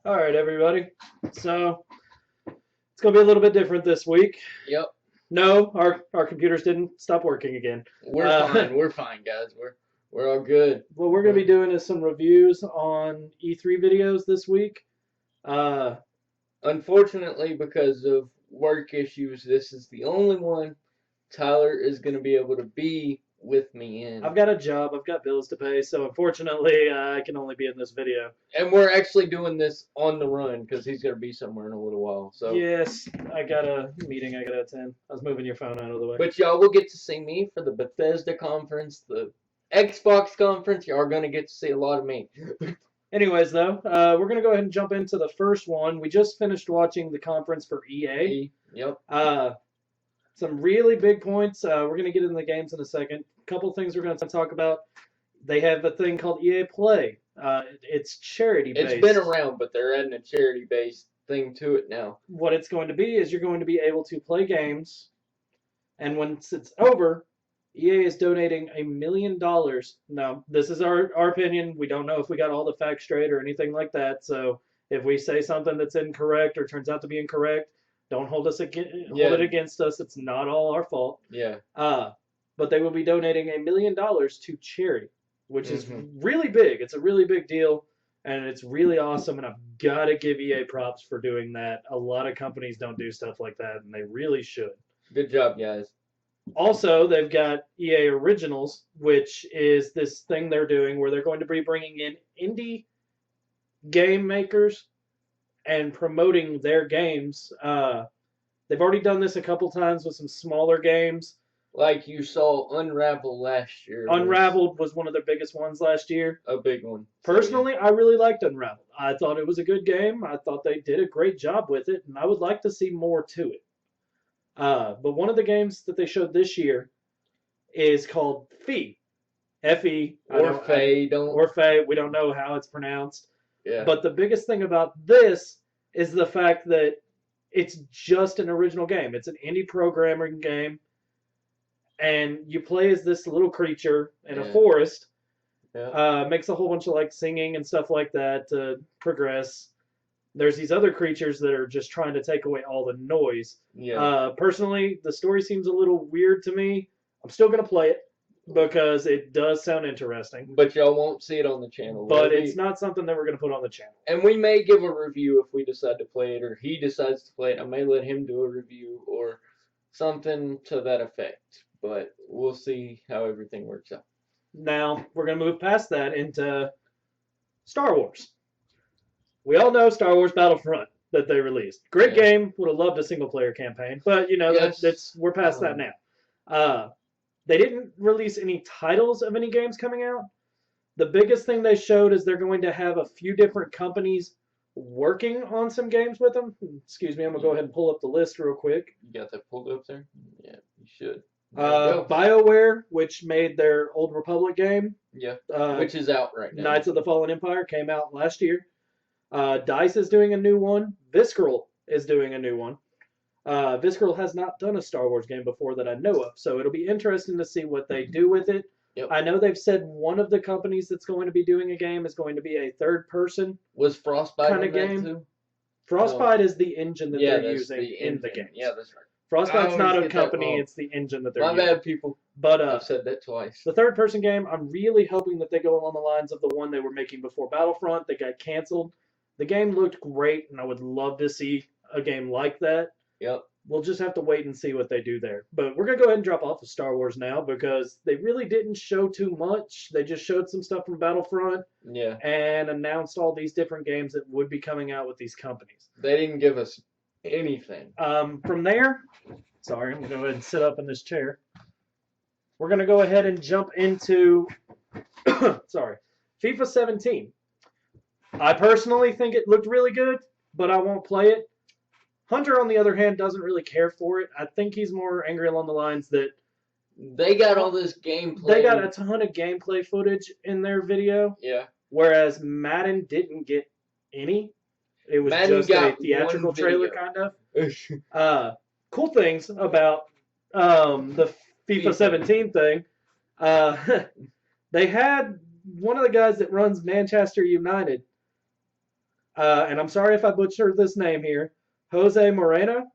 All right, everybody. So it's gonna be a little bit different this week. Yep. No, our computers didn't stop working again. We're fine. We're fine, guys. We're all good. What we're gonna be doing is some reviews on E3 videos this week. Unfortunately, because of work issues, this is the only one Tyler is going to be able to be with me in. I've got a job. I've got bills to pay, so unfortunately, I can only be in this video. And we're actually doing this on the run because he's going to be somewhere in a little while. So yes, I got a meeting I got to attend. I was moving your phone out of the way. But y'all will get to see me for the Bethesda conference, the Xbox conference. Y'all are going to get to see a lot of me. Anyways, though, we're going to go ahead and jump into the first one. We just finished watching the conference for EA. Yep. Some really big points. We're going to get into the games in a second. A couple things we're going to talk about. They have a thing called EA Play. It's charity-based. It's been around, but they're adding a charity-based thing to it now. What it's going to be is you're going to be able to play games, and once it's over, EA is donating $1 million. Now, this is our opinion. We don't know if we got all the facts straight or anything like that. So if we say something that's incorrect or turns out to be incorrect, don't hold it against us. It's not all our fault. Yeah. But they will be donating $1 million to charity, which is really big. It's a really big deal, and it's really awesome. And I've got to give EA props for doing that. A lot of companies don't do stuff like that, and they really should. Good job, guys. Also, they've got EA Originals, which is this thing they're doing where they're going to be bringing in indie game makers and promoting their games. They've already done this a couple times with some smaller games. Like you saw Unravel last year. Unraveled was one of their biggest ones last year. A big one. Personally, I really liked Unraveled. I thought it was a good game. I thought they did a great job with it, and I would like to see more to it. But one of the games that they showed this year is called Fe. F-E. Or Faye. Or Faye. We don't know how it's pronounced. Yeah. But the biggest thing about this is the fact that it's just an original game. It's an indie programming game. And you play as this little creature in a forest. Yeah. Makes a whole bunch of like singing and stuff like that to progress. There's these other creatures that are just trying to take away all the noise. Yeah. Personally, the story seems a little weird to me. I'm still going to play it because it does sound interesting. But y'all won't see it on the channel. But it's not something that we're going to put on the channel. And we may give a review if we decide to play it, or he decides to play it. I may let him do a review or something to that effect. But we'll see how everything works out. Now, we're going to move past that into Star Wars. We all know Star Wars Battlefront that they released. Great game. Would have loved a single-player campaign. But, you know, we're past that now. They didn't release any titles of any games coming out. The biggest thing they showed is they're going to have a few different companies working on some games with them. Excuse me, I'm going to go ahead and pull up the list real quick. You got that pulled up there? Yeah, you should. BioWare, which made their Old Republic game. Yeah, which is out right now. Knights of the Fallen Empire came out last year. DICE is doing a new one. Visceral is doing a new one. Visceral has not done a Star Wars game before that I know of, so it'll be interesting to see what they do with it. Yep. I know they've said one of the companies that's going to be doing a game is going to be a third-person Was Frostbite kind of game. Too? Frostbite is the engine that they're using in the game. Yeah, that's right. Frostbite's not a company; it's the engine that they're using. My bad, people. But I've said that twice. The third-person game, I'm really hoping that they go along the lines of the one they were making before Battlefront that got canceled. The game looked great, and I would love to see a game like that. Yep. We'll just have to wait and see what they do there. But we're going to go ahead and drop off of Star Wars now because they really didn't show too much. They just showed some stuff from Battlefront and announced all these different games that would be coming out with these companies. They didn't give us anything. From there, sorry, I'm going to go ahead and sit up in this chair. We're going to go ahead and jump into, FIFA 17. I personally think it looked really good, but I won't play it. Hunter, on the other hand, doesn't really care for it. I think he's more angry along the lines that they got all this gameplay. They got a ton of gameplay footage in their video. Yeah. Whereas Madden didn't get any. It was just a theatrical trailer, kind of. Cool things about the FIFA 17 thing. They had one of the guys that runs Manchester United and I'm sorry if I butchered this name here, Jose Moreno,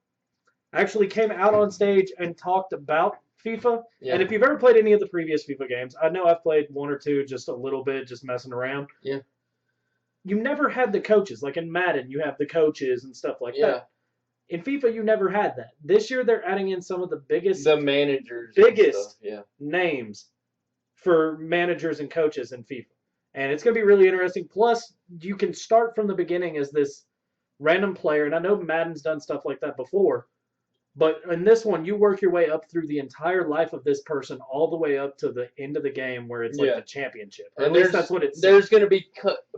actually came out on stage and talked about FIFA. Yeah. And if you've ever played any of the previous FIFA games, I know I've played one or two just a little bit, just messing around. Yeah. You never had the coaches. Like in Madden, you have the coaches and stuff like that. In FIFA, you never had that. This year, they're adding in some of the biggest, biggest names for managers and coaches in FIFA. And it's going to be really interesting. Plus, you can start from the beginning as this random player. And I know Madden's done stuff like that before. But in this one, you work your way up through the entire life of this person all the way up to the end of the game where it's like the championship. Or at least that's what it's. There's going to be,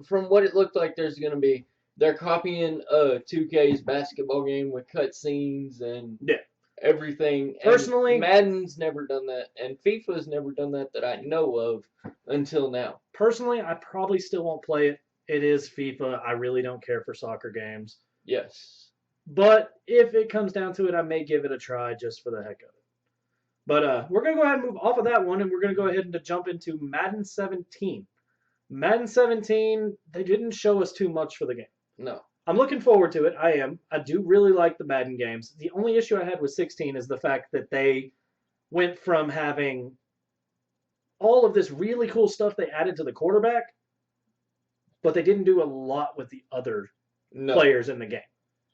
from what it looked like, there's going to be, they're copying 2K's basketball game with cutscenes and everything. Personally, and Madden's never done that, and FIFA's never done that I know of until now. Personally, I probably still won't play it. It is FIFA. I really don't care for soccer games. Yes. But if it comes down to it, I may give it a try just for the heck of it. But we're going to go ahead and move off of that one, and we're going to go ahead and jump into Madden 17. Madden 17, they didn't show us too much for the game. No. I'm looking forward to it. I am. I do really like the Madden games. The only issue I had with 16 is the fact that they went from having all of this really cool stuff they added to the quarterback, but they didn't do a lot with the other players in the game.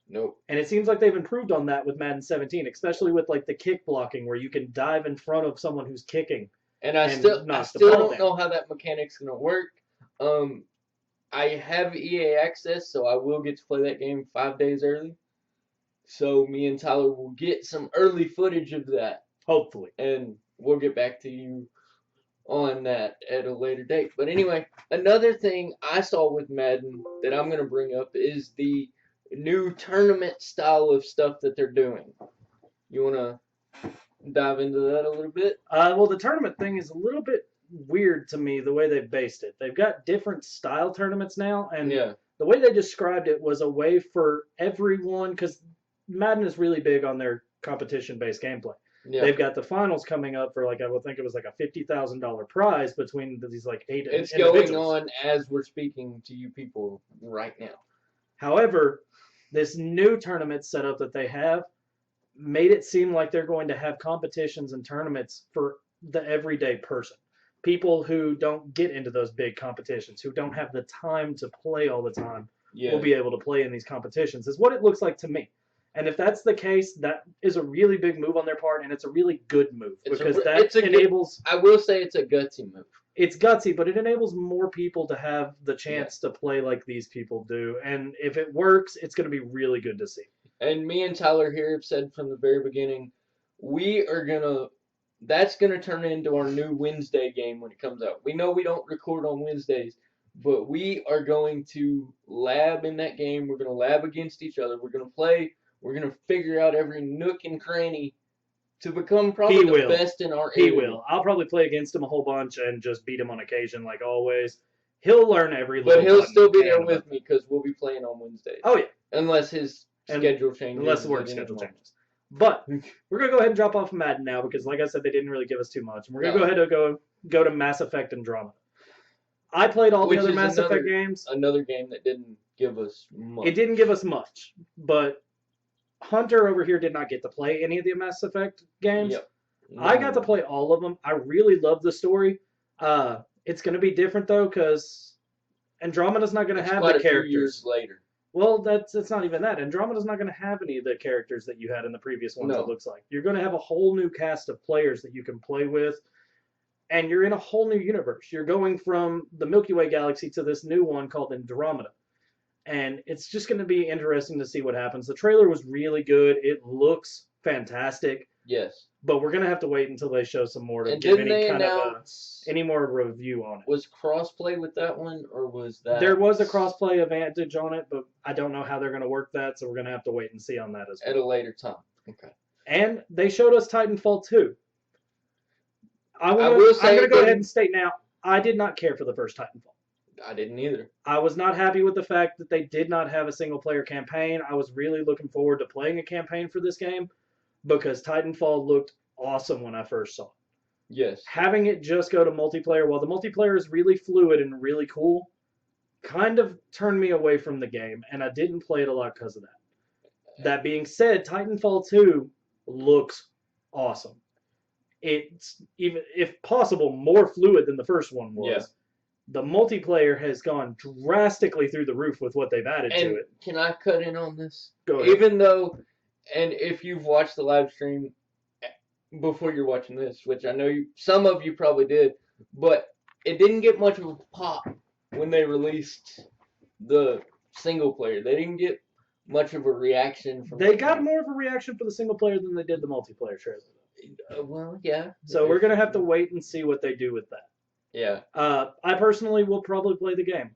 Nope. And it seems like they've improved on that with Madden 17, especially with like the kick blocking where you can dive in front of someone who's kicking. And I still don't know how that mechanic's going to work. I have EA access, so I will get to play that game 5 days early. So me and Tyler will get some early footage of that. Hopefully. And we'll get back to you on that at a later date. But anyway, another thing I saw with Madden that I'm going to bring up is the new tournament style of stuff that they're doing. You want to dive into that a little bit? Well, the tournament thing is a little bit weird to me, the way they've based it. They've got different style tournaments now, and the way they described it was a way for everyone, because Madden is really big on their competition-based gameplay. Yeah. They've got the finals coming up for like, I would think it was like a $50,000 prize between these like 8 individuals. It's going on as we're speaking to you people right now. However, this new tournament setup that they have made it seem like they're going to have competitions and tournaments for the everyday person. People who don't get into those big competitions, who don't have the time to play all the time, will be able to play in these competitions, is what it looks like to me. And if that's the case, that is a really big move on their part, and it's a really good move. Because that enables... I will say it's a gutsy move. It's gutsy, but it enables more people to have the chance to play like these people do. And if it works, it's going to be really good to see. And me and Tyler here have said from the very beginning, that's going to turn into our new Wednesday game when it comes out. We know we don't record on Wednesdays, but we are going to lab in that game. We're going to lab against each other. We're going to play. We're going to figure out every nook and cranny to become probably the best in our area. He will. I'll probably play against him a whole bunch and just beat him on occasion like always. He'll learn every little But he'll still be there with me because we'll be playing on Wednesdays. Oh, yeah. Unless his schedule changes. Unless the work schedule changes. But we're going to go ahead and drop off Madden now because, like I said, they didn't really give us too much. And we're going to go ahead and go to Mass Effect Andromeda. I played all the other Mass Effect games. Another game that didn't give us much. It didn't give us much. But Hunter over here did not get to play any of the Mass Effect games. Yep. No. I got to play all of them. I really love the story. It's going to be different, though, because Andromeda's not going to have the characters. A few years later. Well, it's not even that. Andromeda's not going to have any of the characters that you had in the previous ones, it looks like. You're going to have a whole new cast of players that you can play with, and you're in a whole new universe. You're going from the Milky Way galaxy to this new one called Andromeda. And it's just going to be interesting to see what happens. The trailer was really good. It looks fantastic. Yes. But we're going to have to wait until they show some more to give any more review on it. Was crossplay with that one, or was that... There was a crossplay advantage on it, but I don't know how they're going to work that, so we're going to have to wait and see on that as well. At a later time. Okay. And they showed us Titanfall 2. I'm going to go ahead and state now, I did not care for the first Titanfall. I didn't either. I was not happy with the fact that they did not have a single-player campaign. I was really looking forward to playing a campaign for this game because Titanfall looked awesome when I first saw it. Yes. Having it just go to multiplayer, while the multiplayer is really fluid and really cool, kind of turned me away from the game, and I didn't play it a lot because of that. That being said, Titanfall 2 looks awesome. It's, even if possible, more fluid than the first one was. Yeah. The multiplayer has gone drastically through the roof with what they've added to it. Can I cut in on this? Go ahead. Even though, and if you've watched the live stream before you're watching this, which I know some of you probably did, but it didn't get much of a pop when they released the single player. They didn't get much of a reaction from. They got more of a reaction for the single player than they did the multiplayer trailer. Well, yeah. So we're gonna have to wait and see what they do with that. Yeah. I personally will probably play the game.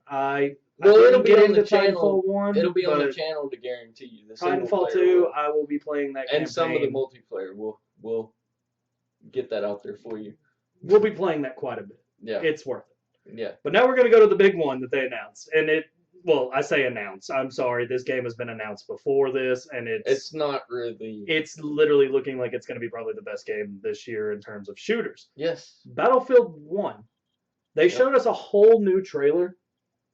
It'll be on the Titanfall channel. 1. It'll be on the channel to guarantee you. The Titanfall 2, I will be playing that campaign. And some of the multiplayer, we'll get that out there for you. We'll be playing that quite a bit. Yeah. It's worth it. Yeah. But now we're going to go to the big one that they announced. And I say announced. I'm sorry. This game has been announced before this, and it's not really. It's literally looking like it's going to be probably the best game this year in terms of shooters. Yes. Battlefield 1. They showed us a whole new trailer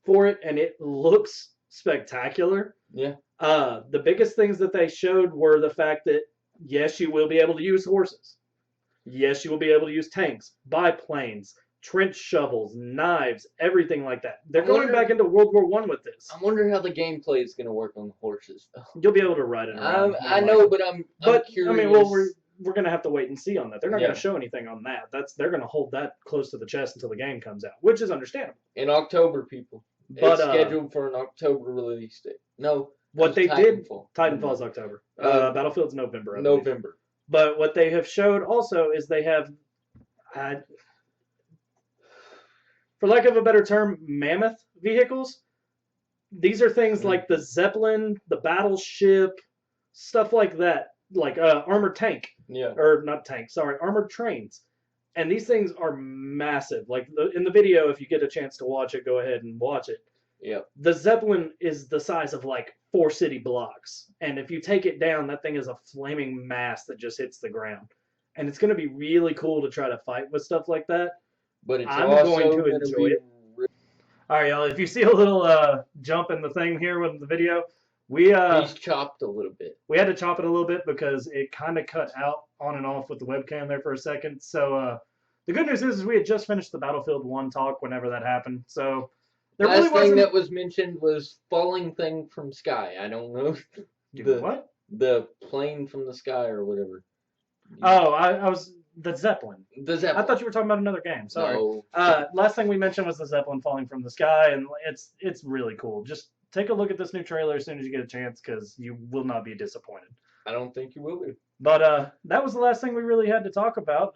for it, and it looks spectacular. Yeah. The biggest things that they showed were the fact that, yes, you will be able to use horses. Yes, you will be able to use tanks, biplanes, trench shovels, knives, everything like that. They're going back into World War I with this. I wonder how the gameplay is going to work on the horses. You'll be able to ride it around. I know, but I'm curious. I mean, well, we're going to have to wait and see on that. They're not Yeah. going to show anything on that. They're going to hold that close to the chest until the game comes out, which is understandable. In October, people. But it's scheduled for an October release date. No. What they did, Titanfall. Titanfall's October. Battlefield's November. November. But what they have showed also is they have, for lack of a better term, mammoth vehicles. These are things like the Zeppelin, the battleship, stuff like that, like armored tank. Yeah. Or not tank, sorry, armored trains. And these things are massive. Like in the video, if you get a chance to watch it, go ahead and watch it. Yeah. The Zeppelin is the size of like 4 city blocks. And if you take it down, that thing is a flaming mass that just hits the ground. And it's going to be really cool to try to fight with stuff like that. But it's I'm going to enjoy it. All right, y'all. If you see a little jump in the thing here with the video, he's chopped a little bit. We had to chop it a little bit because it kind of cut out on and off with the webcam there for a second. So the good news is we had just finished the Battlefield 1 talk whenever that happened. So there Last really wasn't... thing that was mentioned was falling thing from sky. I don't know. What? The plane from the sky or whatever. Oh, I was... The Zeppelin. The Zeppelin. I thought you were talking about another game. Sorry. No. Last thing we mentioned was the Zeppelin falling from the sky, and it's really cool. Just take a look at this new trailer as soon as you get a chance, because you will not be disappointed. I don't think you will be. But that was the last thing we really had to talk about.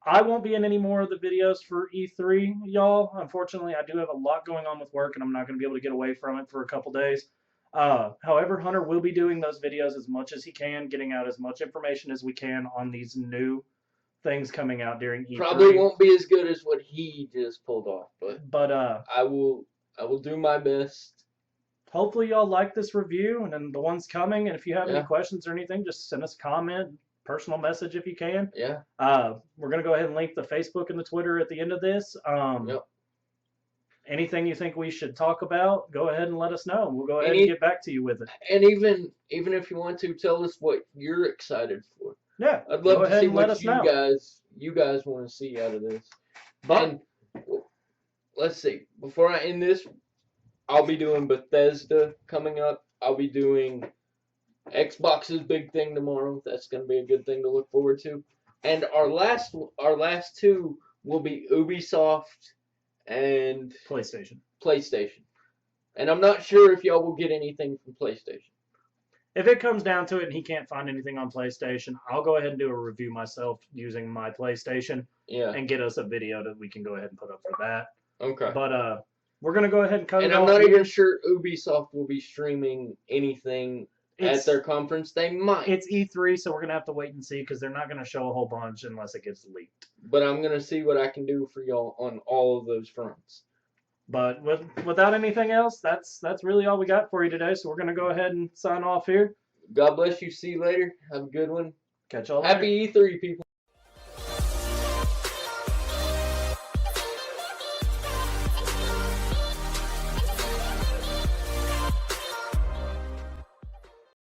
I won't be in any more of the videos for E3, y'all. Unfortunately, I do have a lot going on with work, and I'm not going to be able to get away from it for a couple days. However, Hunter will be doing those videos as much as he can, getting out as much information as we can on these new things coming out during E3. Probably won't be as good as what he just pulled off, but I will do my best. Hopefully y'all like this review, and then the ones coming, and if you have any questions or anything, just send us a comment, personal message if you can. Yeah. We're going to go ahead and link the Facebook and the Twitter at the end of this. Yep. Anything you think we should talk about, go ahead and let us know. We'll go ahead and get back to you with it. And even if you want to, tell us what you're excited for. Yeah. I'd love to see what you guys want to see out of this. But let's see. Before I end this, I'll be doing Bethesda coming up. I'll be doing Xbox's big thing tomorrow. That's going to be a good thing to look forward to. And our last two will be Ubisoft and PlayStation. And I'm not sure if y'all will get anything from PlayStation. If it comes down to it and he can't find anything on PlayStation, I'll go ahead and do a review myself using my PlayStation. Yeah. And get us a video that we can go ahead and put up for that. Okay. But we're going to go ahead and cut it off. And I'm not even sure Ubisoft will be streaming anything at their conference. They might. It's E3, so we're going to have to wait and see because they're not going to show a whole bunch unless it gets leaked. But I'm going to see what I can do for y'all on all of those fronts. But without anything else, that's really all we got for you today. So we're going to go ahead and sign off here. God bless you. See you later. Have a good one. Catch y'all later. Happy E3, people.